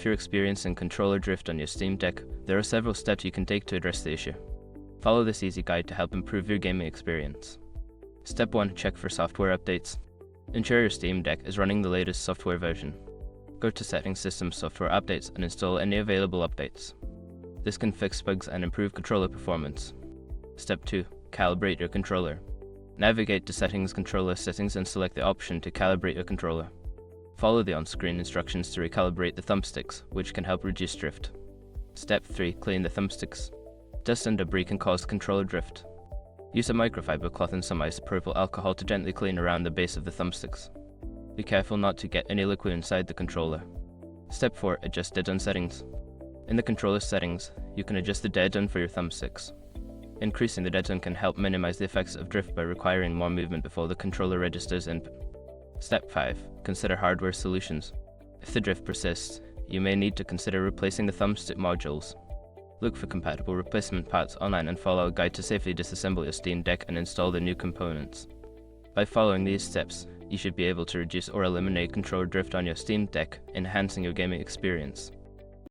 If you're experiencing controller drift on your Steam Deck, there are several steps you can take to address the issue. Follow this easy guide to help improve your gaming experience. Step 1. Check for software updates. Ensure your Steam Deck is running the latest software version. Go to Settings, System, Software Updates and install any available updates. This can fix bugs and improve controller performance. Step 2. Calibrate your controller. Navigate to Settings, Controller Settings and select the option to calibrate your controller. Follow the on-screen instructions to recalibrate the thumbsticks, which can help reduce drift. Step 3. Clean the thumbsticks. Dust and debris can cause controller drift. Use a microfiber cloth and some isopropyl alcohol to gently clean around the base of the thumbsticks. Be careful not to get any liquid inside the controller. Step 4. Adjust dead-zone settings. In the controller settings, you can adjust the dead zone for your thumbsticks. Increasing the dead zone can help minimize the effects of drift by requiring more movement before the controller registers input. Step 5. Consider hardware solutions. If the drift persists, you may need to consider replacing the thumbstick modules. Look for compatible replacement parts online and follow a guide to safely disassemble your Steam Deck and install the new components. By following these steps, you should be able to reduce or eliminate controller drift on your Steam Deck, enhancing your gaming experience.